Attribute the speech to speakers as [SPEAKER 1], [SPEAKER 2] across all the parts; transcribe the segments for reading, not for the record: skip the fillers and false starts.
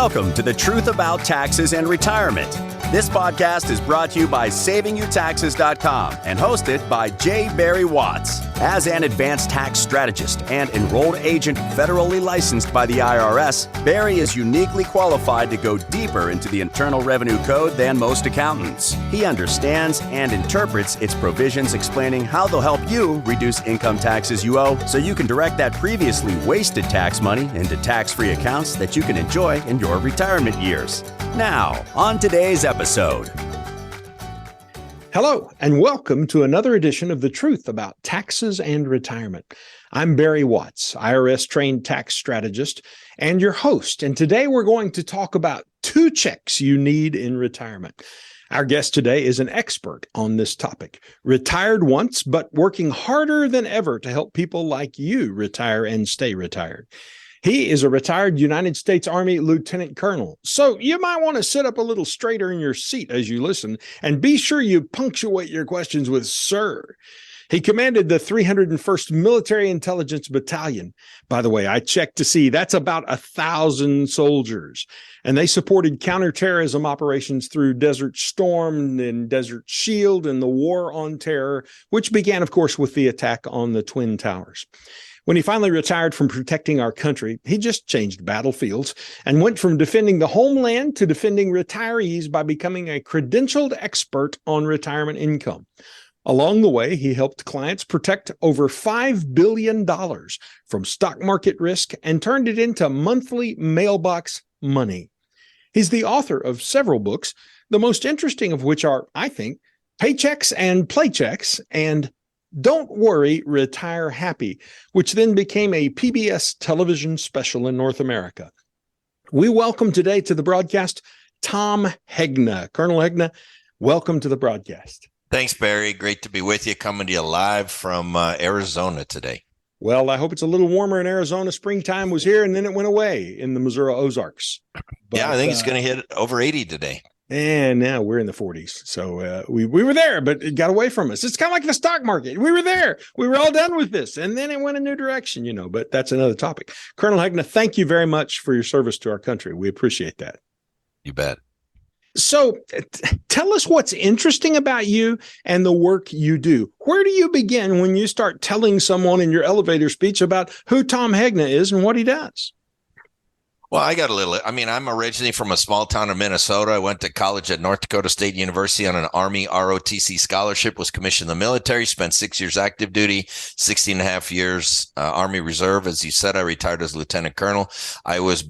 [SPEAKER 1] Welcome to The Truth About Taxes and Retirement. This podcast is brought to you by SavingYouTaxes.com and hosted by J. Barry Watts. As an advanced tax strategist and enrolled agent federally licensed by the IRS, Barry is uniquely qualified to go deeper into the Internal Revenue Code than most accountants. He understands and interprets its provisions, explaining how they'll help you reduce income taxes you owe so you can direct that previously wasted tax money into tax-free accounts that you can enjoy in your retirement years. Now, on today's episode.
[SPEAKER 2] Hello, and welcome to another edition of The Truth About Taxes and Retirement. I'm Barry Watts, IRS-trained tax strategist, and your host. And today we're going to talk about 2 checks you need in retirement. Our guest today is an expert on this topic, retired once, but working harder than ever to help people like you retire and stay retired. He is a retired United States Army Lieutenant Colonel, so you might want to sit up a little straighter in your seat as you listen, and be sure you punctuate your questions with "Sir." He commanded the 301st Military Intelligence Battalion. By the way, I checked to see that's about 1,000 soldiers, and they supported counterterrorism operations through Desert Storm and Desert Shield and the War on Terror, which began, of course, with the attack on the Twin Towers. When he finally retired from protecting our country, he just changed battlefields and went from defending the homeland to defending retirees by becoming a credentialed expert on retirement income. Along the way, he helped clients protect over $5 billion from stock market risk and turned it into monthly mailbox money. He's the author of several books, the most interesting of which are, I think, Paychecks and Playchecks and Don't Worry, Retire Happy, which then became a PBS television special in North America. We welcome today to the broadcast Tom Hegna. Colonel Hegna, welcome to the broadcast.
[SPEAKER 3] Thanks, Barry. Great to be with you, coming to you live from Arizona today.
[SPEAKER 2] Well, I hope it's a little warmer in Arizona. Springtime was here, and then it went away in the Missouri Ozarks. But,
[SPEAKER 3] yeah, I think it's going to hit over 80 today.
[SPEAKER 2] And now we're in the 40s. So we were there, but it got away from us. It's kind of like the stock market. We were there. We were all done with this. And then it went a new direction, but that's another topic. Colonel Hegna, thank you very much for your service to our country. We appreciate that.
[SPEAKER 3] You bet.
[SPEAKER 2] So tell us what's interesting about you and the work you do. Where do you begin when you start telling someone in your elevator speech about who Tom Hegna is and what he does?
[SPEAKER 3] Well, I'm originally from a small town of Minnesota. I went to college at North Dakota State University on an Army ROTC scholarship, was commissioned in the military, spent 6 years active duty, 16 and a half years Army Reserve. As you said, I retired as Lieutenant Colonel. I was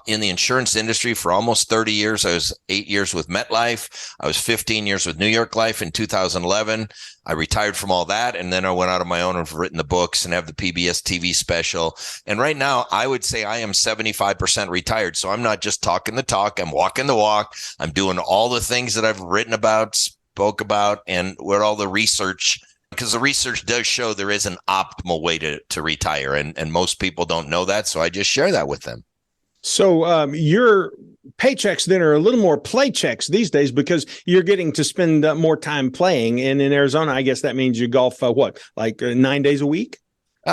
[SPEAKER 3] in the insurance industry for almost 30 years. I was 8 years with MetLife. I was 15 years with New York Life in 2011. I retired from all that, and then I went out on my own and have written the books and have the PBS TV special. And right now, I would say I am 75% retired. So I'm not just talking the talk. I'm walking the walk. I'm doing all the things that I've written about, spoke about, and with all the research, because the research does show there is an optimal way to retire. And most people don't know that. So I just share that with them.
[SPEAKER 2] So your paychecks then are a little more playchecks these days because you're getting to spend more time playing. And in Arizona, I guess that means you golf, 9 days a week?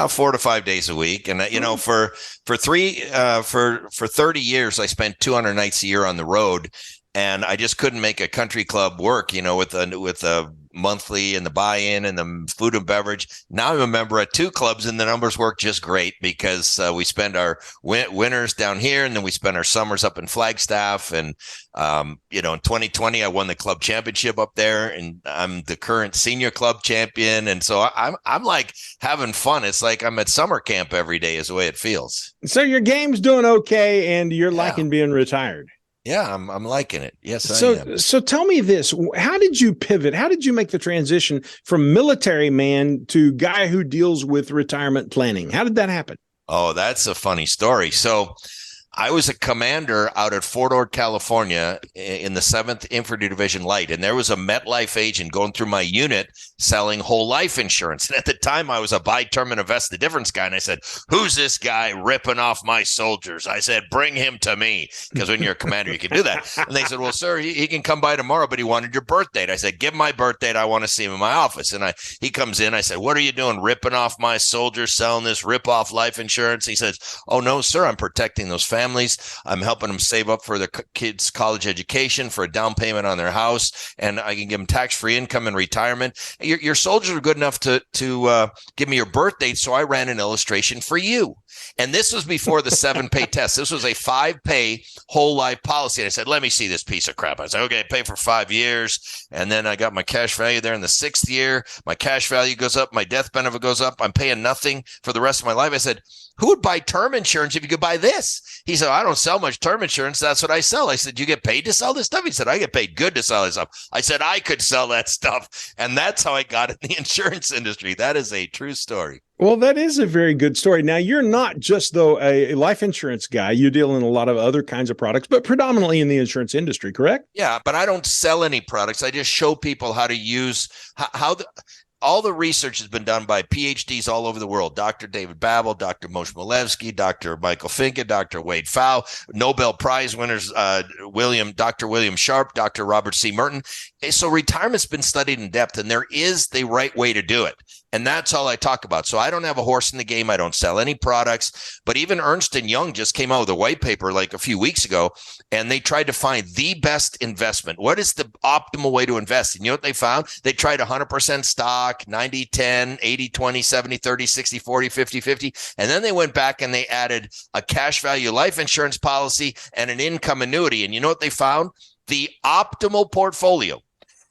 [SPEAKER 3] 4 to 5 days a week. And, for 30 years, I spent 200 nights a year on the road. And I just couldn't make a country club work, with the monthly and the buy-in and the food and beverage. Now I'm a member at 2 clubs, and the numbers work just great because we spend our winters down here, and then we spend our summers up in Flagstaff. And in 2020, I won the club championship up there, and I'm the current senior club champion. And so I'm like having fun. It's like I'm at summer camp every day is the way it feels. So your game's doing okay, and you're liking being retired. Yeah, I'm liking it. Yes, I am. So tell me this. How did you pivot? How did you make the transition from military man to guy who deals with retirement planning? How did that happen? Oh, that's a funny story. So I was a commander out at Fort Ord, California in the 7th Infantry Division Light. And there was a MetLife agent going through my unit selling whole life insurance. And at the time I was a buy term and invest the difference guy. And I said, who's this guy ripping off my soldiers? I said, bring him to me. Because when you're a commander, you can do that. And they said, well, sir, he can come by tomorrow, but he wanted your birth date. I said, give him my birth date. I want to see him in my office. And he comes in. I said, what are you doing? Ripping off my soldiers, selling this rip off life insurance? He says, oh, no, sir, I'm protecting those families families. I'm helping them save up for their kids' college education, for a down payment on their house, and I can give them tax-free income in retirement. Your soldiers are good enough to give me your birth date, so I ran an illustration for you. And this was before the 7-pay test. This was a 5-pay whole life policy. And I said, let me see this piece of crap. I said, okay, pay for 5 years. And then I got my cash value there in the 6th year. My cash value goes up. My death benefit goes up. I'm paying nothing for the rest of my life. I said, who would buy term insurance if you could buy this? He said, I don't sell much term insurance. That's what I sell. I said, you get paid to sell this stuff? He said, I get paid good to sell this stuff. I said, I could sell that stuff. And that's how I got in the insurance industry. That is a true story.
[SPEAKER 2] Well, that is a very good story. Now, you're not just, though, a life insurance guy. You deal in a lot of other kinds of products, but predominantly in the insurance industry, correct?
[SPEAKER 3] Yeah, but I don't sell any products. I just show people how to use all the research has been done by PhDs all over the world. Dr. David Babel, Dr. Moshe Milevsky, Dr. Michael Finke, Dr. Wade Pfau, Nobel Prize winners, Dr. William Sharp, Dr. Robert C. Merton. So retirement's been studied in depth, and there is the right way to do it. And that's all I talk about. So I don't have a horse in the game. I don't sell any products. But even Ernst & Young just came out with a white paper like a few weeks ago, and they tried to find the best investment. What is the optimal way to invest? And you know what they found? They tried 100% stock, 90-10, 80-20, 70-30, 60-40, 50-50. And then they went back and they added a cash value life insurance policy and an income annuity. And you know what they found? The optimal portfolio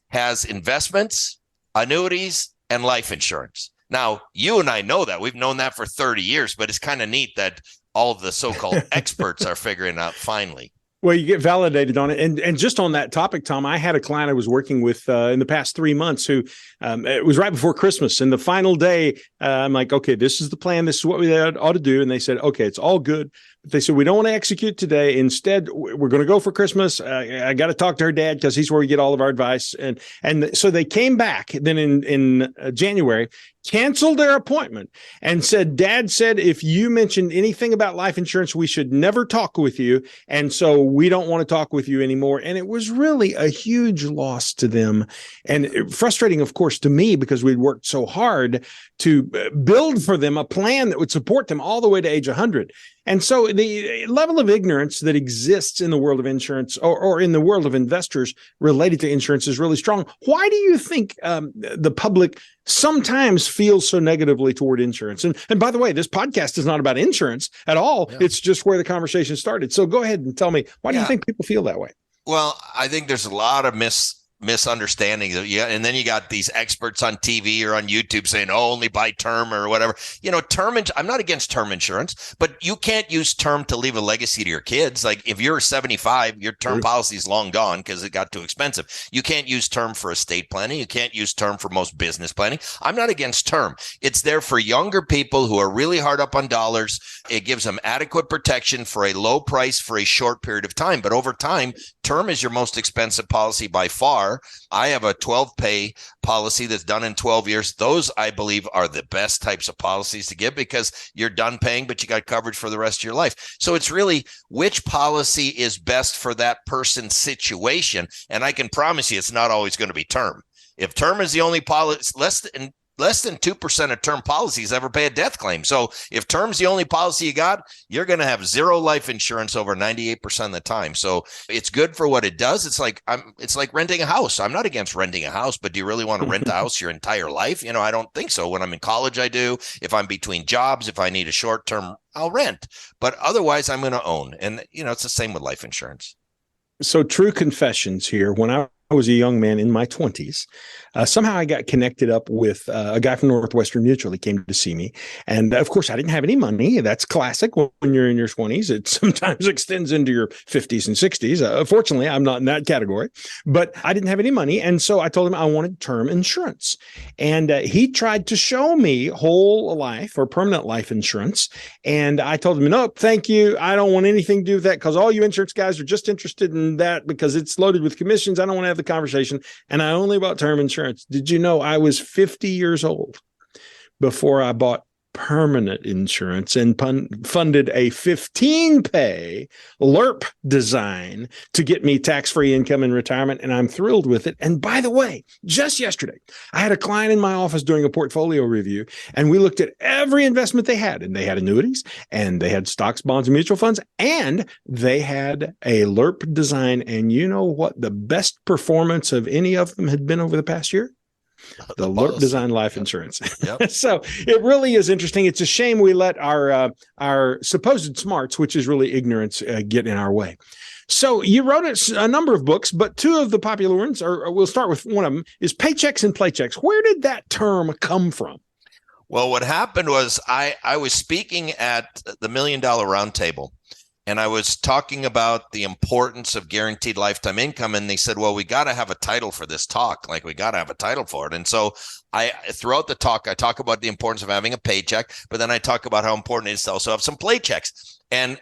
[SPEAKER 3] has investments, annuities, and life insurance. Now, you and I know that. We've known that for 30 years, but it's kind of neat that all of the so-called experts are figuring out finally.
[SPEAKER 2] Well, you get validated on it. And just on that topic, Tom, I had a client I was working with in the past 3 months who it was right before Christmas. And the final day, I'm like, okay, this is the plan. This is what we ought to do. And they said, okay, it's all good. But they said, we don't want to execute today. Instead, we're going to go for Christmas. I got to talk to her dad because he's where we get all of our advice. And so they came back then in January, canceled their appointment and said, Dad said, if you mentioned anything about life insurance, we should never talk with you. And so we don't want to talk with you anymore. And it was really a huge loss to them, and frustrating, of course, to me, because we'd worked so hard to build for them a plan that would support them all the way to age 100. And so the level of ignorance that exists in the world of insurance or in the world of investors related to insurance is really strong. Why do you think the public sometimes feels so negatively toward insurance? And by the way, this podcast is not about insurance at all. Yeah. It's just where the conversation started. So go ahead and tell me, why do you think people feel that way? Well,
[SPEAKER 3] I think there's a lot of misunderstanding. Yeah, and then you got these experts on TV or on YouTube saying, oh, only buy term or whatever. You know, I'm not against term insurance, but you can't use term to leave a legacy to your kids. Like if you're 75, your term policy is long gone because it got too expensive. You can't use term for estate planning. You can't use term for most business planning. I'm not against term. It's there for younger people who are really hard up on dollars. It gives them adequate protection for a low price for a short period of time. But over time, term is your most expensive policy by far. I have a 12-pay policy that's done in 12 years. Those, I believe, are the best types of policies to get because you're done paying, but you got coverage for the rest of your life. So it's really which policy is best for that person's situation. And I can promise you it's not always going to be term. If term is the only policy, less than 2% of term policies ever pay a death claim. So if term's the only policy you got, you're going to have zero life insurance over 98% of the time. So it's good for what it does. It's like renting a house. I'm not against renting a house, but do you really want to rent a house your entire life? You know, I don't think so. When I'm in college, I do. If I'm between jobs, if I need a short term, I'll rent. But otherwise, I'm going to own. And, you know, it's the same with life insurance. So true confessions here. When I was a young man in my 20s. Somehow I got connected up with a guy from Northwestern Mutual. He came to see me. And of course, I didn't have any money. That's classic when you're in your 20s. It sometimes extends into your 50s and 60s. Fortunately, I'm not in that category. But I didn't have any money. And so I told him I wanted term insurance. And he tried to show me whole life or permanent life insurance. And I told him, no, thank you. I don't want anything to do with that because all you insurance guys are just interested in that because it's loaded with commissions. I don't want to have the conversation. And I only bought term insurance. Did you know I was 50 years old before I bought
[SPEAKER 2] permanent insurance and funded a 15-pay LERP design to get me tax-free income in retirement, and I'm thrilled with it. And by the way, just yesterday, I had a client in my office doing a portfolio review, and we looked at every investment they had, and they had annuities, and they had stocks, bonds, and mutual funds, and they had a LERP design. And you know what the best performance of any of them had been over the past year? The LERP design life insurance. Yep. So it really is interesting. It's a shame we let our supposed smarts, which is really ignorance, get in our way. So you wrote a number of books, but two of the popular ones, or we'll start with one of them, is Paychecks and Playchecks. Where did that term come from?
[SPEAKER 3] Well, what happened was I was speaking at the $1 Million Roundtable, and I was talking about the importance of guaranteed lifetime income. And they said, well, we got to have a title for this talk. Like, we got to have a title for it. And so throughout the talk, I talk about the importance of having a paycheck, but then I talk about how important it is to also have some playchecks. And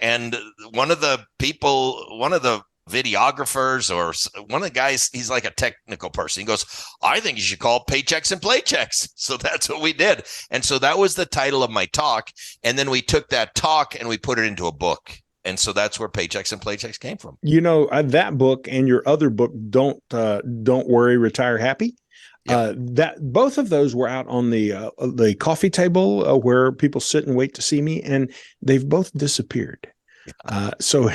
[SPEAKER 3] one of the videographers, or one of the guys, he's like a technical person. He goes, I think you should call it Paychecks and Playchecks. So that's what we did. And so that was the title of my talk. And then we took that talk and we put it into a book. And so that's where Paychecks and Playchecks came from. You know,
[SPEAKER 2] that book and your other book, Don't Worry, Retire Happy. Yep. That both of those were out on the coffee table where people sit and wait to see me, and they've both disappeared. So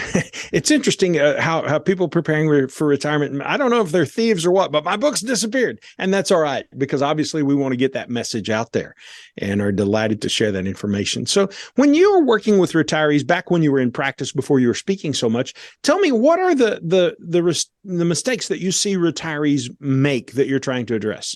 [SPEAKER 2] it's interesting how people preparing for retirement, I don't know if they're thieves or what, but my book's disappeared, and that's all right, because obviously we want to get that message out there and are delighted to share that information. So when you were working with retirees back when you were in practice, before you were speaking so much, tell me, what are the mistakes that you see retirees make that you're trying to address?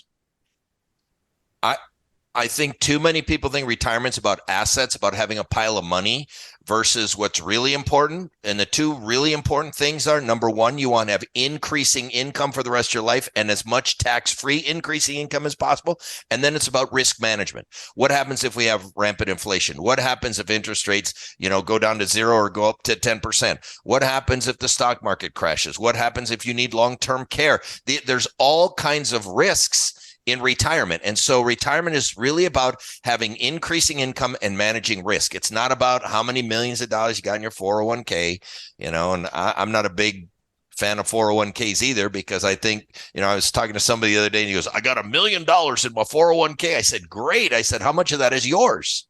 [SPEAKER 3] I think too many people think retirement's about assets, about having a pile of money, versus what's really important. And the two really important things are, number one, you want to have increasing income for the rest of your life, and as much tax-free increasing income as possible. And then it's about risk management. What happens if we have rampant inflation? What happens if interest rates, go down to 0 or go up to 10%? What happens if the stock market crashes? What happens if you need long-term care? There's all kinds of risks in retirement. And so retirement is really about having increasing income and managing risk. It's not about how many millions of dollars you got in your 401k, and I'm not a big fan of 401ks either, because I think, I was talking to somebody the other day and he goes, I got $1 million in my 401k. I said, great. I said, how much of that is yours?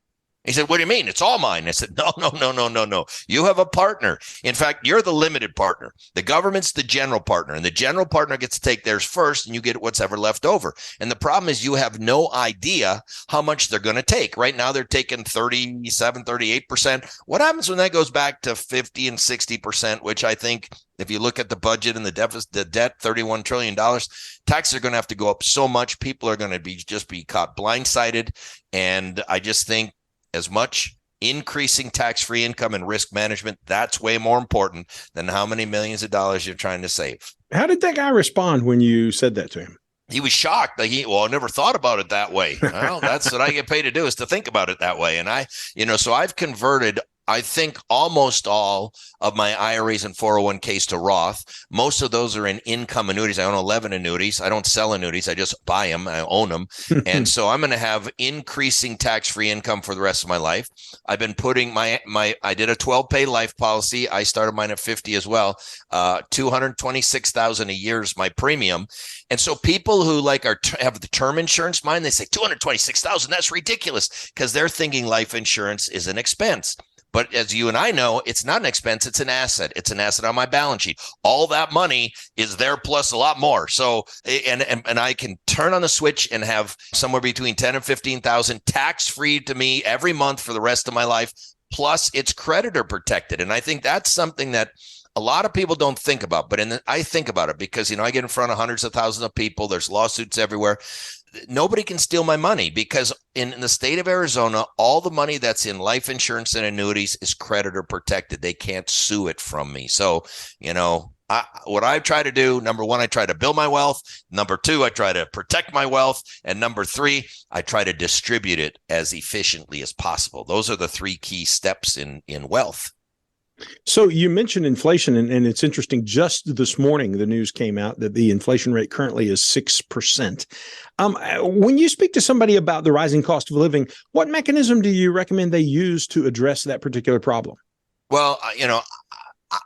[SPEAKER 3] He said, what do you mean? It's all mine. I said, no. You have a partner. In fact, you're the limited partner. The government's the general partner, and the general partner gets to take theirs first, and you get what's ever left over. And the problem is you have no idea how much they're going to take. Right now, they're taking 37, 38%. What happens when that goes back to 50 and 60%, which I think, if you look at the budget and the deficit, the debt, $31 trillion, taxes are going to have to go up so much. People are going to be caught blindsided. And I just think, as much increasing tax-free income and risk management, that's way more important than how many millions of dollars you're trying to save.
[SPEAKER 2] How did that guy respond when you said that to him?
[SPEAKER 3] He was shocked. I never thought about it that way. Well, that's what I get paid to do, is to think about it that way. And so I've converted, I think, almost all of my IRAs and 401ks to Roth. Most of those are in income annuities. I own 11 annuities. I don't sell annuities. I just buy them. I own them. And so I'm going to have increasing tax-free income for the rest of my life. I've been putting I did a 12-pay life policy. I started mine at 50 as well. $226,000 a year is my premium. And so people who have the term insurance mind, they say $226,000, that's ridiculous, because they're thinking life insurance is an expense. But as you and I know, it's not an expense. It's an asset. It's an asset on my balance sheet. All that money is there plus a lot more. So, and I can turn on the switch and have somewhere between 10 and 15,000 tax-free to me every month for the rest of my life. Plus, it's creditor protected. And I think that's something that a lot of people don't think about. But I think about it because, I get in front of hundreds of thousands of people. There's lawsuits everywhere. Nobody can steal my money, because in the state of Arizona, all the money that's in life insurance and annuities is creditor protected. They can't sue it from me. So, what I try to do, number one, I try to build my wealth. Number two, I try to protect my wealth. And number three, I try to distribute it as efficiently as possible. Those are the three key steps in wealth.
[SPEAKER 2] So you mentioned inflation, and it's interesting. Just this morning, the news came out that the inflation rate currently is 6%. When you speak to somebody about the rising cost of living, what mechanism do you recommend they use to address that particular problem?
[SPEAKER 3] Well,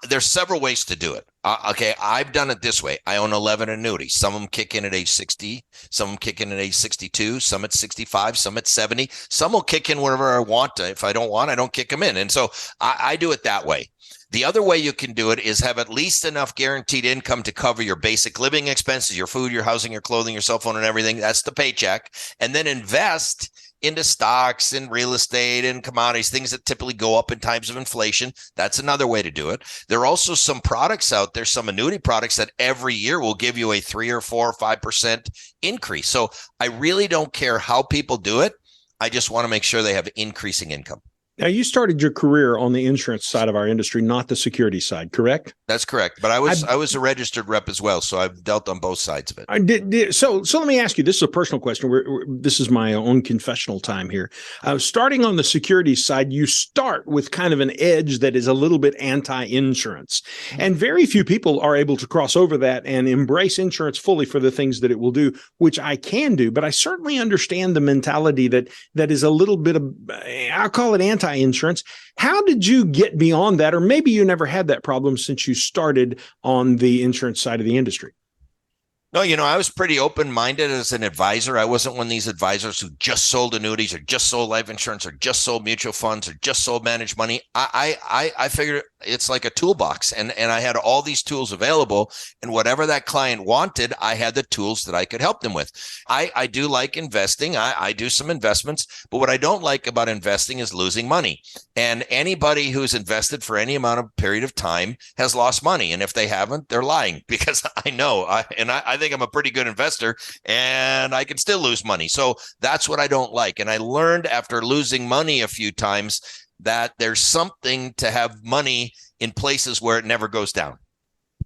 [SPEAKER 3] there's several ways to do it. Okay, I've done it this way. I own 11 annuities. Some of them kick in at age 60, some of them kick in at age 62, some at 65, some at 70. Some will kick in whenever I want to. If I don't want, I don't kick them in. And so I do it that way. The other way you can do it is have at least enough guaranteed income to cover your basic living expenses, your food, your housing, your clothing, your cell phone, and everything. That's the paycheck. And then invest into stocks and real estate and commodities, things that typically go up in times of inflation. That's another way to do it. There are also some products out there, some annuity products that every year will give you a 3 or 4 or 5% increase. So I really don't care how people do it. I just want to make sure they have increasing income.
[SPEAKER 2] Now, you started your career on the insurance side of our industry, not the security side, correct?
[SPEAKER 3] That's correct. But I was a registered rep as well, so I've dealt on both sides of it.
[SPEAKER 2] So let me ask you, this is a personal question. This is my own confessional time here. Starting on the security side, you start with kind of an edge that is a little bit anti-insurance. And very few people are able to cross over that and embrace insurance fully for the things that it will do, which I can do. But I certainly understand the mentality that is a little bit of, I'll call it anti-insurance. How did you get beyond that? Or maybe you never had that problem since you started on the insurance side of the industry.
[SPEAKER 3] No, I was pretty open-minded as an advisor. I wasn't one of these advisors who just sold annuities or just sold life insurance or just sold mutual funds or just sold managed money. I figured it's like a toolbox, and I had all these tools available, and whatever that client wanted, I had the tools that I could help them with. I do like investing. I do some investments, but what I don't like about investing is losing money. And anybody who's invested for any amount of period of time has lost money. And if they haven't, they're lying, because I know, I think I'm a pretty good investor and I can still lose money. So that's what I don't like. And I learned after losing money a few times that there's something to have money in places where it never goes down.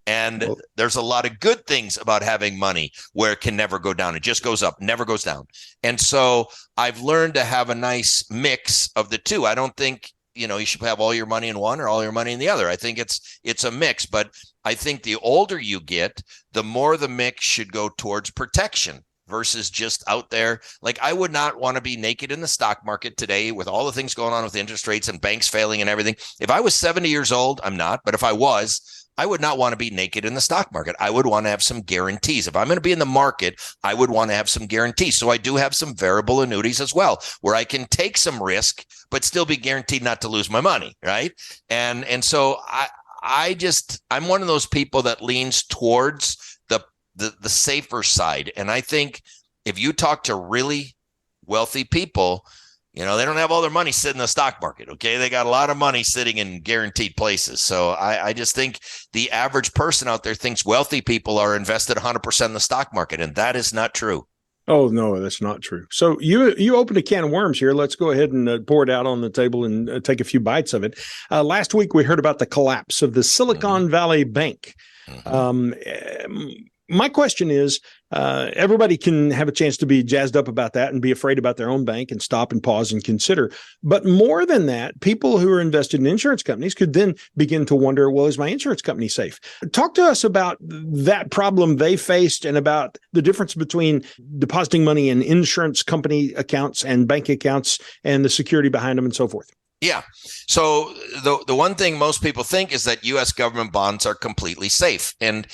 [SPEAKER 3] And there's a lot of good things about having money where it can never go down. It just goes up, never goes down. And so I've learned to have a nice mix of the two. I don't think, you should have all your money in one or all your money in the other. I think it's a mix, but I think the older you get, the more the mix should go towards protection versus just out there. Like, I would not want to be naked in the stock market today with all the things going on with interest rates and banks failing and everything. If I was 70 years old, I'm not, but if I was, I would not want to be naked in the stock market. I would want to have some guarantees. If I'm going to be in the market, I would want to have some guarantees. So I do have some variable annuities as well, where I can take some risk, but still be guaranteed not to lose my money, right? And so I'm one of those people that leans towards the safer side. And I think if you talk to really wealthy people, they don't have all their money sitting in the stock market. Okay. They got a lot of money sitting in guaranteed places. So I just think the average person out there thinks wealthy people are invested 100% in the stock market. And that is not true.
[SPEAKER 2] Oh, no, that's not true. So you opened a can of worms here. Let's go ahead and pour it out on the table and take a few bites of it. Last week, we heard about the collapse of the Silicon Valley Bank. My question is, everybody can have a chance to be jazzed up about that and be afraid about their own bank and stop and pause and consider. But more than that, people who are invested in insurance companies could then begin to wonder, well, is my insurance company safe? Talk to us about that problem they faced and about the difference between depositing money in insurance company accounts and bank accounts and the security behind them and so forth.
[SPEAKER 3] Yeah. So the one thing most people think is that U.S. government bonds are completely safe. And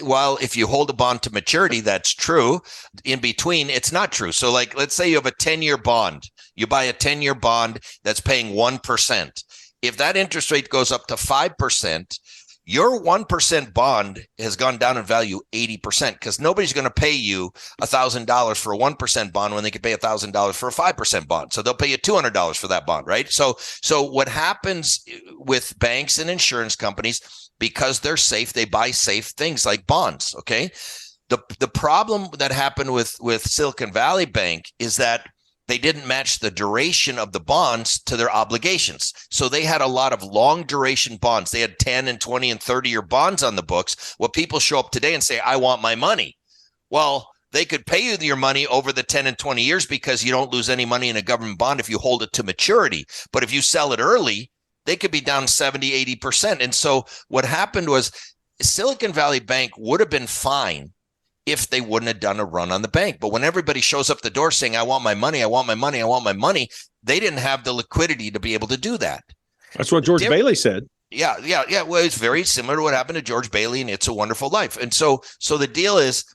[SPEAKER 3] while if you hold a bond to maturity, that's true. In between, it's not true. So like, let's say you have a 10-year bond. You buy a 10-year bond that's paying 1%. If that interest rate goes up to 5%, your 1% bond has gone down in value 80% because nobody's going to pay you $1,000 for a 1% bond when they could pay $1,000 for a 5% bond. So they'll pay you $200 for that bond, right? So what happens with banks and insurance companies, because they're safe, they buy safe things like bonds, okay? The problem that happened with Silicon Valley Bank is that they didn't match the duration of the bonds to their obligations. So they had a lot of long duration bonds. They had 10 and 20 and 30-year bonds on the books. Well, people show up today and say, I want my money. Well, they could pay you your money over the 10 and 20 years because you don't lose any money in a government bond if you hold it to maturity. But if you sell it early, they could be down 70, 80%. And so what happened was Silicon Valley Bank would have been fine if they wouldn't have done a run on the bank. But when everybody shows up the door saying, I want my money, I want my money, I want my money, they didn't have the liquidity to be able to do that.
[SPEAKER 2] That's what George Bailey said.
[SPEAKER 3] Yeah. Well, it's very similar to what happened to George Bailey in It's a Wonderful Life. And so the deal is,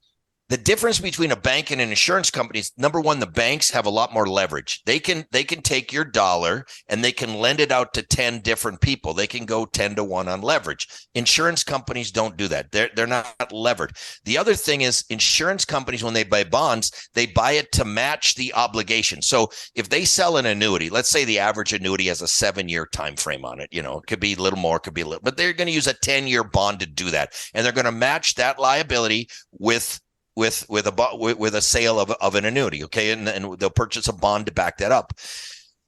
[SPEAKER 3] the difference between a bank and an insurance company is, number one, the banks have a lot more leverage. They can take your dollar and they can lend it out to 10 different people. They can go 10-1 on leverage. Insurance companies don't do that. They're not levered. The other thing is, insurance companies, when they buy bonds, they buy it to match the obligation. So if they sell an annuity, let's say the average annuity has a 7-year time frame on it. It could be a little more, could be a little, but they're going to use a 10-year bond to do that, and they're going to match that liability with a sale of an annuity, okay, and they'll purchase a bond to back that up.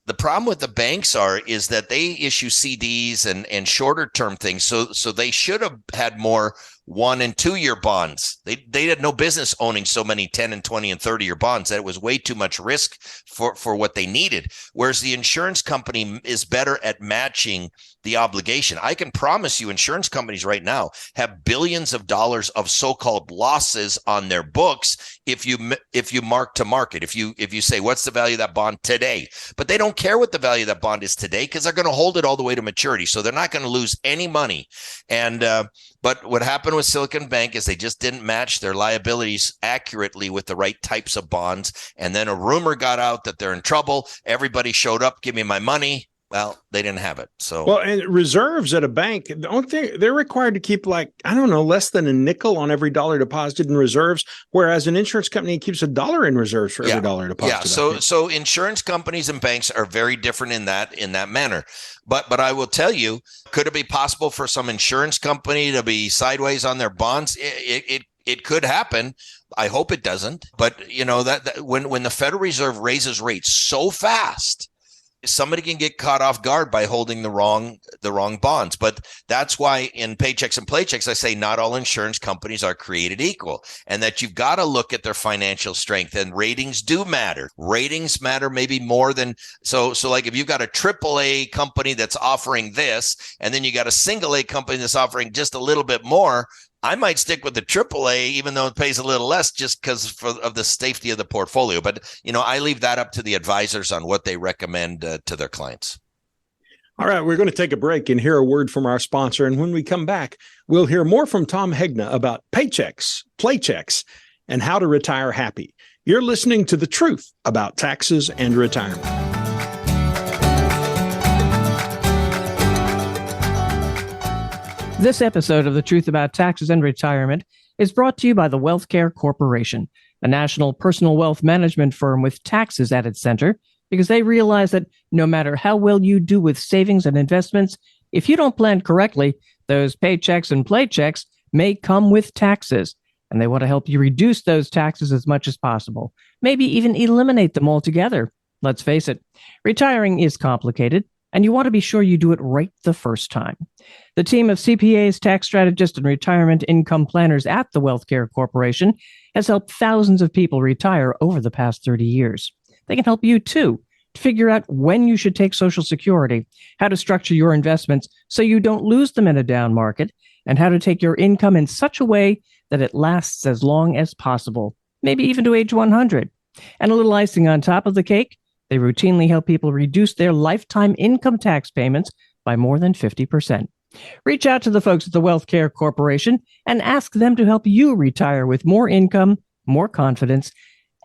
[SPEAKER 3] The problem with the banks is that they issue CDs and shorter term things, so they should have had more 1 and 2 year bonds. They had no business owning so many 10 and 20 and 30 year bonds. That it was way too much risk for what they needed. Whereas the insurance company is better at matching the obligation. I can promise you, insurance companies right now have billions of dollars of so-called losses on their books if you mark to market. If you say, what's the value of that bond today? But they don't care what the value of that bond is today, because they're going to hold it all the way to maturity. So they're not going to lose any money. And but what happened with Silicon Bank is they just didn't match their liabilities accurately with the right types of bonds. And then a rumor got out that they're in trouble. Everybody showed up, give me my money. Well, they didn't have it. So,
[SPEAKER 2] well, and reserves at a bank, the only thing they're required to keep, less than a nickel on every dollar deposited in reserves, whereas an insurance company keeps $1 in reserves for every dollar deposited.
[SPEAKER 3] Yeah. So insurance companies and banks are very different in that manner. But I will tell you, could it be possible for some insurance company to be sideways on their bonds? It could happen. I hope it doesn't. But that when the Federal Reserve raises rates so fast, somebody can get caught off guard by holding the wrong bonds. But that's why in Paychecks and Playchecks, I say not all insurance companies are created equal, and that you've got to look at their financial strength, and ratings do matter. Ratings matter maybe more than so like if you've got a AAA company that's offering this, and then you got a single A company that's offering just a little bit more, I might stick with the AAA, even though it pays a little less, just because of the safety of the portfolio. But, I leave that up to the advisors on what they recommend to their clients.
[SPEAKER 2] All right, we're going to take a break and hear a word from our sponsor. And when we come back, we'll hear more from Tom Hegna about paychecks, playchecks, and how to retire happy. You're listening to The Truth About Taxes and Retirement.
[SPEAKER 4] This episode of The Truth About Taxes and Retirement is brought to you by the WealthCare Corporation, a national personal wealth management firm with taxes at its center, because they realize that no matter how well you do with savings and investments, if you don't plan correctly, those paychecks and playchecks may come with taxes, and they want to help you reduce those taxes as much as possible, maybe even eliminate them altogether. Let's face it, retiring is complicated, and you want to be sure you do it right the first time. The team of CPAs, tax strategists, and retirement income planners at the WealthCare Corporation has helped thousands of people retire over the past 30 years. They can help you, too, to figure out when you should take Social Security, how to structure your investments so you don't lose them in a down market, and how to take your income in such a way that it lasts as long as possible, maybe even to age 100. And a little icing on top of the cake, they routinely help people reduce their lifetime income tax payments by more than 50%. Reach out to the folks at the WealthCare Corporation and ask them to help you retire with more income, more confidence,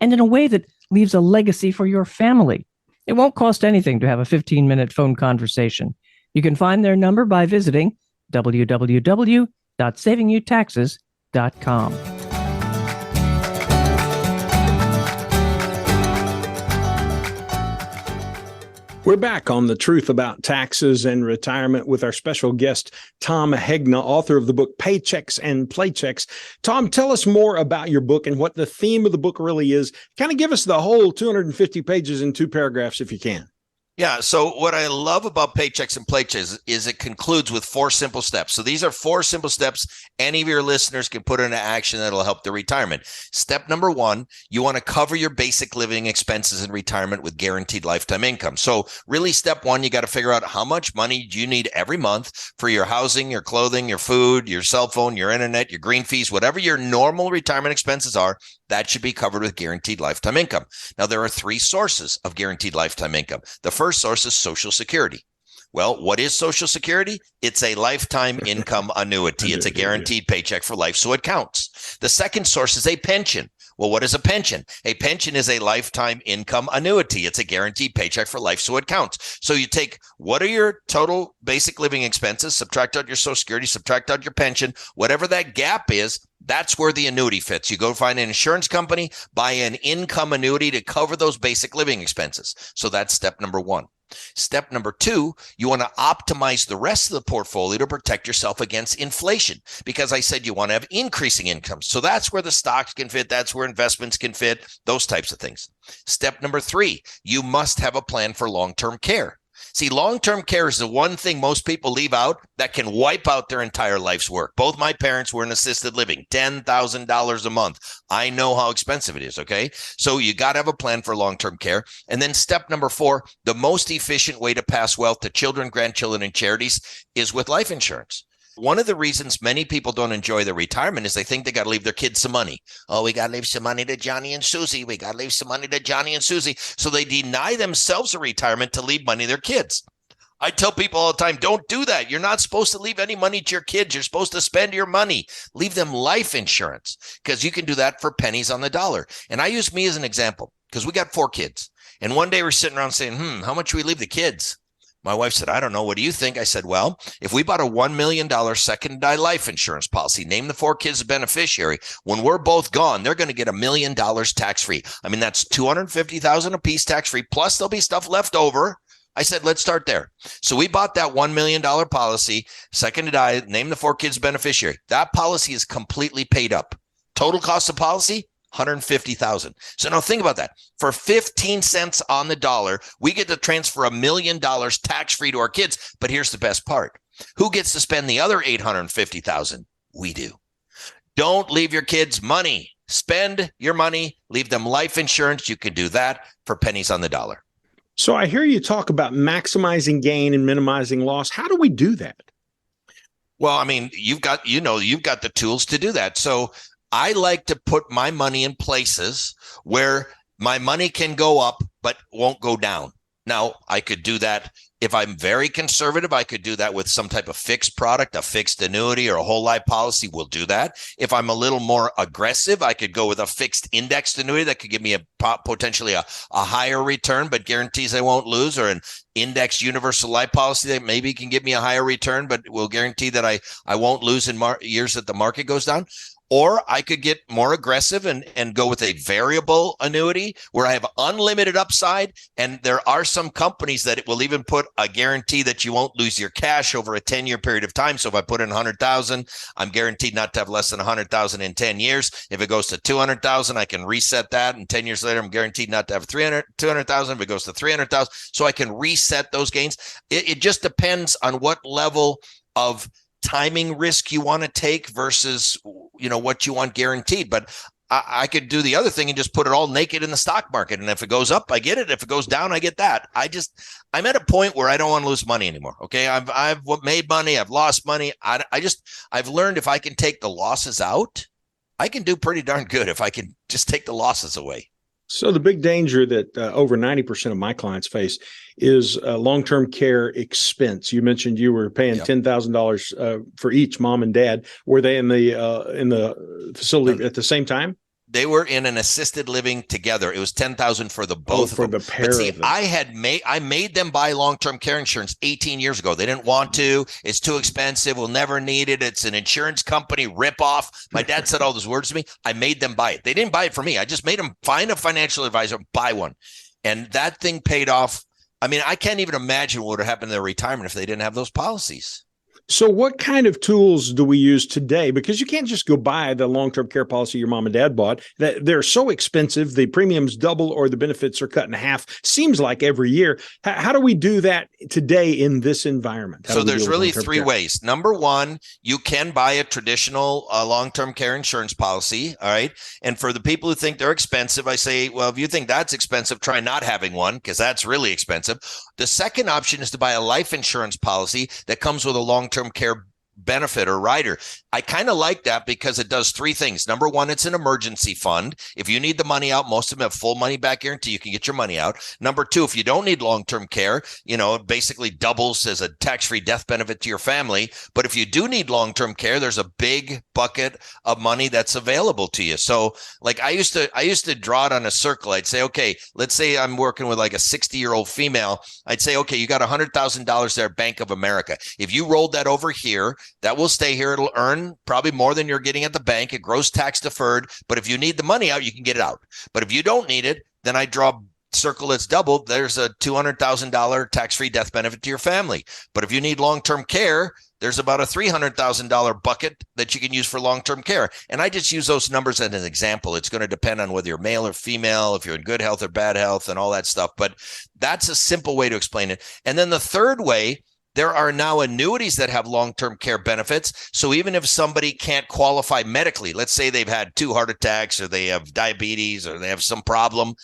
[SPEAKER 4] and in a way that leaves a legacy for your family. It won't cost anything to have a 15-minute phone conversation. You can find their number by visiting www.savingyou.taxes.com.
[SPEAKER 2] We're back on The Truth About Taxes and Retirement with our special guest, Tom Hegna, author of the book Paychecks and Playchecks. Tom, tell us more about your book and what the theme of the book really is. Kind of give us the whole 250 pages in 2 paragraphs if you can.
[SPEAKER 3] Yeah. So what I love about Paychecks and Playchecks is it concludes with 4 simple steps. So these are 4 simple steps any of your listeners can put into action that'll help their retirement. Step number 1, you want to cover your basic living expenses in retirement with guaranteed lifetime income. So really step 1, you got to figure out how much money do you need every month for your housing, your clothing, your food, your cell phone, your internet, your green fees, whatever your normal retirement expenses are. That should be covered with guaranteed lifetime income. Now, there are 3 sources of guaranteed lifetime income. The first source is Social Security. Well, what is Social Security? It's a lifetime income annuity. It's a guaranteed paycheck for life, so it counts. The second source is a pension. Well, what is a pension? A pension is a lifetime income annuity. It's a guaranteed paycheck for life, so it counts. So you take what are your total basic living expenses, subtract out your Social Security, subtract out your pension, whatever that gap is, that's where the annuity fits. You go find an insurance company, buy an income annuity to cover those basic living expenses. So that's step number 1. Step number 2, you want to optimize the rest of the portfolio to protect yourself against inflation, because I said you want to have increasing incomes. So that's where the stocks can fit. That's where investments can fit, those types of things. Step number 3, you must have a plan for long-term care. See, long-term care is the one thing most people leave out that can wipe out their entire life's work. Both my parents were in assisted living, $10,000 a month. I know how expensive it is, okay? So you got to have a plan for long-term care. And then step number 4, the most efficient way to pass wealth to children, grandchildren, and charities is with life insurance. One of the reasons many people don't enjoy their retirement is they think they got to leave their kids some money. Oh, we got to leave some money to Johnny and Susie. We got to leave some money to Johnny and Susie. So they deny themselves a retirement to leave money to their kids. I tell people all the time, don't do that. You're not supposed to leave any money to your kids. You're supposed to spend your money. Leave them life insurance, because you can do that for pennies on the dollar. And I use me as an example because we got 4 kids. And one day we're sitting around saying, how much do we leave the kids? My wife said, I don't know. What do you think? I said, well, if we bought a $1 million second die life insurance policy, name the 4 kids a beneficiary, when we're both gone, they're going to get $1 million tax-free. I mean, that's $250,000 a piece tax-free, plus there'll be stuff left over. I said, let's start there. So we bought that $1 million policy, second to die, name the 4 kids beneficiary. That policy is completely paid up. Total cost of policy, $150,000. So now think about that. For 15 cents on the dollar, we get to transfer $1 million tax-free to our kids. But here's the best part. Who gets to spend the other $850,000? We do. Don't leave your kids money. Spend your money. Leave them life insurance. You can do that for pennies on the dollar.
[SPEAKER 2] So I hear you talk about maximizing gain and minimizing loss. How do we do that?
[SPEAKER 3] Well, I mean, you've got the tools to do that. So I like to put my money in places where my money can go up, but won't go down. Now, I could do that if I'm very conservative. I could do that with some type of fixed product, a fixed annuity or a whole life policy. We'll do that. If I'm a little more aggressive, I could go with a fixed indexed annuity that could give me potentially a higher return, but guarantees I won't lose, or an indexed universal life policy that maybe can give me a higher return, but will guarantee that I won't lose in years that the market goes down. Or I could get more aggressive and go with a variable annuity where I have unlimited upside. And there are some companies that it will even put a guarantee that you won't lose your cash over a 10-year period of time. So if I put in 100,000, I'm guaranteed not to have less than 100,000 in 10 years. If it goes to 200,000, I can reset that. And 10 years later, I'm guaranteed not to have 200,000. If it goes to 300,000, so I can reset those gains. It just depends on what level of timing risk you want to take versus, what you want guaranteed. But I could do the other thing and just put it all naked in the stock market. And if it goes up, I get it. If it goes down, I get that. I'm at a point where I don't want to lose money anymore. Okay. I've made money. I've lost money. I've learned if I can take the losses out, I can do pretty darn good if I can just take the losses away.
[SPEAKER 2] So the big danger that over 90% of my clients face is long-term care expense. You mentioned you were paying $10,000 for each, mom and dad. Were they in the facility at the same time?
[SPEAKER 3] They were in an assisted living together. It was $10,000 for the both of them.
[SPEAKER 2] For the pair of them.
[SPEAKER 3] I made them buy long-term care insurance 18 years ago. They didn't want to. It's too expensive. We'll never need it. It's an insurance company ripoff. My dad said all those words to me. I made them buy it. They didn't buy it for me. I just made them find a financial advisor, buy one. And that thing paid off. I mean, I can't even imagine what would have happened to their retirement if they didn't have those policies.
[SPEAKER 2] So what kind of tools do we use today? Because you can't just go buy the long-term care policy your mom and dad bought. They're so expensive, the premiums double or the benefits are cut in half, seems like every year. How do we do that today in this environment?
[SPEAKER 3] So there's really three ways. Number one, you can buy a traditional long-term care insurance policy, all right? And for the people who think they're expensive, I say, well, if you think that's expensive, try not having one because that's really expensive. The second option is to buy a life insurance policy that comes with a long-term care benefit or rider. I kind of like that because it does three things. Number one, it's an emergency fund. If you need the money out, most of them have full money back guarantee. You can get your money out. Number two, if you don't need long-term care, it basically doubles as a tax-free death benefit to your family. But if you do need long-term care, there's a big bucket of money that's available to you. So like I used to draw it on a circle. I'd say, okay, let's say I'm working with like a 60-year-old female. I'd say, okay, you got $100,000 there at Bank of America. If you rolled that over here, that will stay here. It'll earn probably more than you're getting at the bank. It grows tax deferred. But if you need the money out, you can get it out. But if you don't need it, then I draw a circle that's doubled. There's a $200,000 tax-free death benefit to your family. But if you need long-term care, there's about a $300,000 bucket that you can use for long-term care. And I just use those numbers as an example. It's going to depend on whether you're male or female, if you're in good health or bad health and all that stuff. But that's a simple way to explain it. And then the third way, there are now annuities that have long-term care benefits. So even if somebody can't qualify medically, let's say they've had 2 heart attacks or they have diabetes or they have some problem,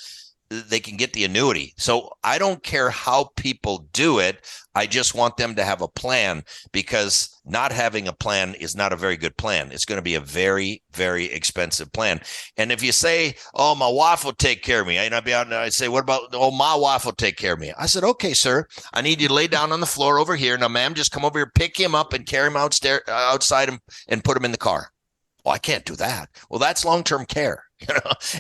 [SPEAKER 3] they can get the annuity. So I don't care how people do it. I just want them to have a plan because not having a plan is not a very good plan. It's going to be a very, very expensive plan. And if you say, oh, my wife will take care of me, I'd be out and I say, what about, oh, my wife will take care of me. I said, okay, sir, I need you to lay down on the floor over here. Now, ma'am, just come over here, pick him up and carry him outside and put him in the car. Well, I can't do that. Well, that's long-term care.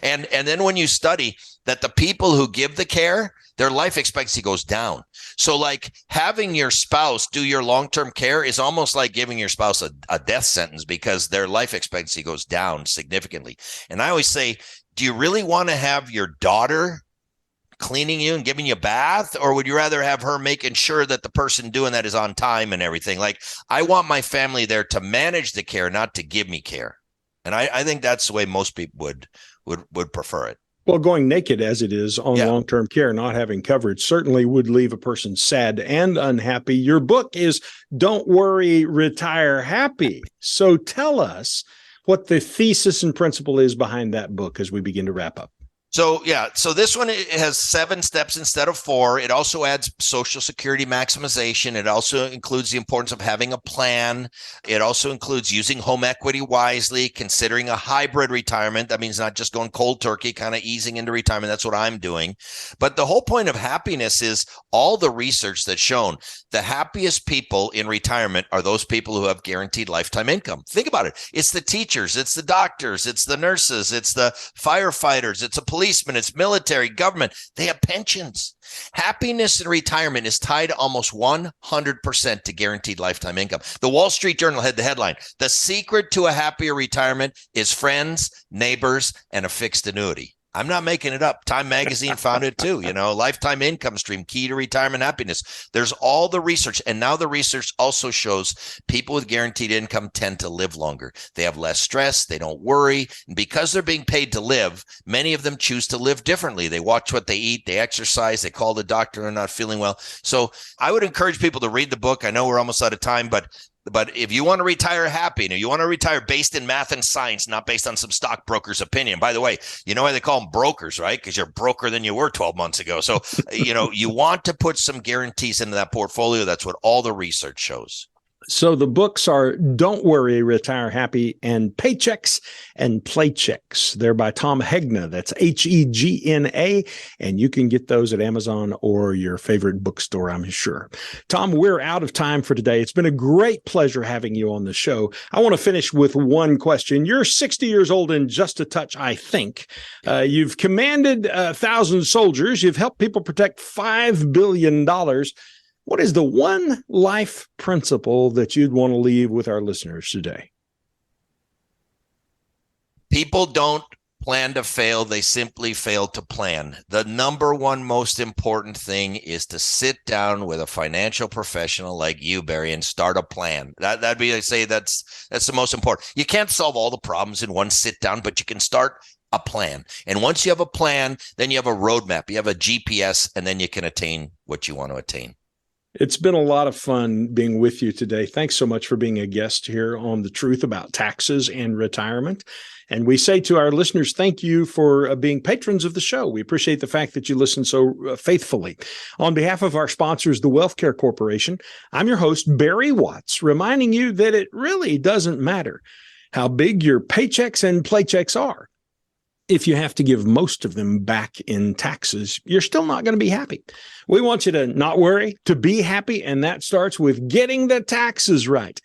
[SPEAKER 3] And then when you study that the people who give the care, their life expectancy goes down. So like having your spouse do your long-term care is almost like giving your spouse a death sentence because their life expectancy goes down significantly. And I always say, do you really want to have your daughter cleaning you and giving you a bath, or would you rather have her making sure that the person doing that is on time and everything? Like I want my family there to manage the care, not to give me care. And I think that's the way most people would prefer it.
[SPEAKER 2] Well, going naked as it is on long-term care, not having coverage, certainly would leave a person sad and unhappy. Your book is Don't Worry, Retire Happy. So tell us what the thesis and principle is behind that book as we begin to wrap up.
[SPEAKER 3] So this one has 7 steps instead of 4. It also adds Social Security maximization. It also includes the importance of having a plan. It also includes using home equity wisely, considering a hybrid retirement. That means not just going cold turkey, kind of easing into retirement. That's what I'm doing. But the whole point of happiness is all the research that's shown the happiest people in retirement are those people who have guaranteed lifetime income. Think about it. It's the teachers, it's the doctors, it's the nurses, it's the firefighters, it's a policeman, it's military, government. They have pensions. Happiness in retirement is tied almost 100% to guaranteed lifetime income. The Wall Street Journal had the headline, "The secret to a happier retirement is friends, neighbors, and a fixed annuity." I'm not making it up. Time Magazine found it too. Lifetime income stream, key to retirement happiness. There's all the research. And now the research also shows people with guaranteed income tend to live longer. They have less stress. They don't worry. And because they're being paid to live, many of them choose to live differently. They watch what they eat. They exercise. They call the doctor when they're not feeling well. So I would encourage people to read the book. I know we're almost out of time, but if you want to retire happy, and you want to retire based in math and science, not based on some stockbroker's opinion. By the way, you know why they call them brokers, right? Because you're broker than you were 12 months ago. So, you want to put some guarantees into that portfolio. That's what all the research shows.
[SPEAKER 2] So the books are Don't Worry, Retire Happy and Paychecks and Playchecks. They're by Tom Hegna. That's Hegna. And you can get those at Amazon or your favorite bookstore, I'm sure. Tom, we're out of time for today. It's been a great pleasure having you on the show. I want to finish with one question. You're 60 years old and just a touch, I think. You've commanded 1,000 soldiers. You've helped people protect $5 billion. What is the one life principle that you'd want to leave with our listeners today?
[SPEAKER 3] People don't plan to fail. They simply fail to plan. The number one most important thing is to sit down with a financial professional like you, Barry, and start a plan. That'd be, I say, that's the most important. You can't solve all the problems in one sit down, but you can start a plan. And once you have a plan, then you have a roadmap, you have a GPS, and then you can attain what you want to attain.
[SPEAKER 2] It's been a lot of fun being with you today. Thanks so much for being a guest here on The Truth About Taxes and Retirement. And we say to our listeners, thank you for being patrons of the show. We appreciate the fact that you listen so faithfully. On behalf of our sponsors, the Wealth Care Corporation, I'm your host, Barry Watts, reminding you that it really doesn't matter how big your paychecks and playchecks are. If you have to give most of them back in taxes, you're still not going to be happy. We want you to not worry, to be happy, and that starts with getting the taxes right.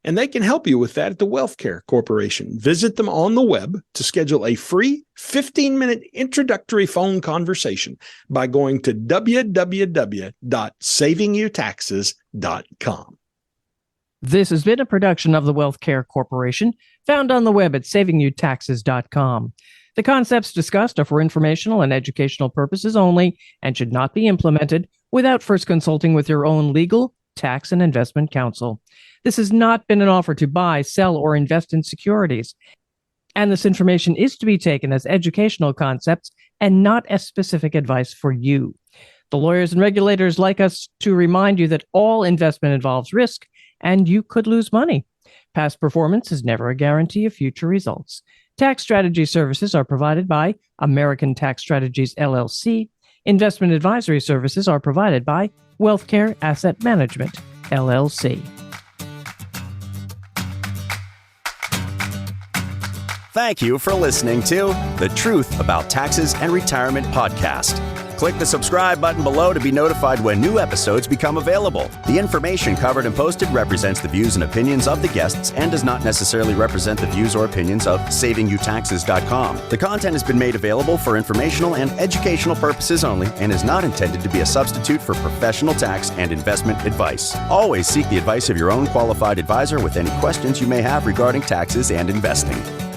[SPEAKER 2] And they can help you with that at the Wealth Care Corporation. Visit them on the web to schedule a free 15-minute introductory phone conversation by going to www.savingyoutaxes.com.
[SPEAKER 4] This has been a production of the Wealth Care Corporation, found on the web at savingyoutaxes.com. The concepts discussed are for informational and educational purposes only and should not be implemented without first consulting with your own legal, tax, and investment counsel. This has not been an offer to buy, sell, or invest in securities, and this information is to be taken as educational concepts and not as specific advice for you. The lawyers and regulators like us to remind you that all investment involves risk, and you could lose money. Past performance is never a guarantee of future results. Tax strategy services are provided by American Tax Strategies, LLC. Investment advisory services are provided by Wealthcare Asset Management, LLC.
[SPEAKER 1] Thank you for listening to The Truth About Taxes and Retirement podcast. Click the subscribe button below to be notified when new episodes become available. The information covered and posted represents the views and opinions of the guests and does not necessarily represent the views or opinions of SavingYouTaxes.com. The content has been made available for informational and educational purposes only and is not intended to be a substitute for professional tax and investment advice. Always seek the advice of your own qualified advisor with any questions you may have regarding taxes and investing.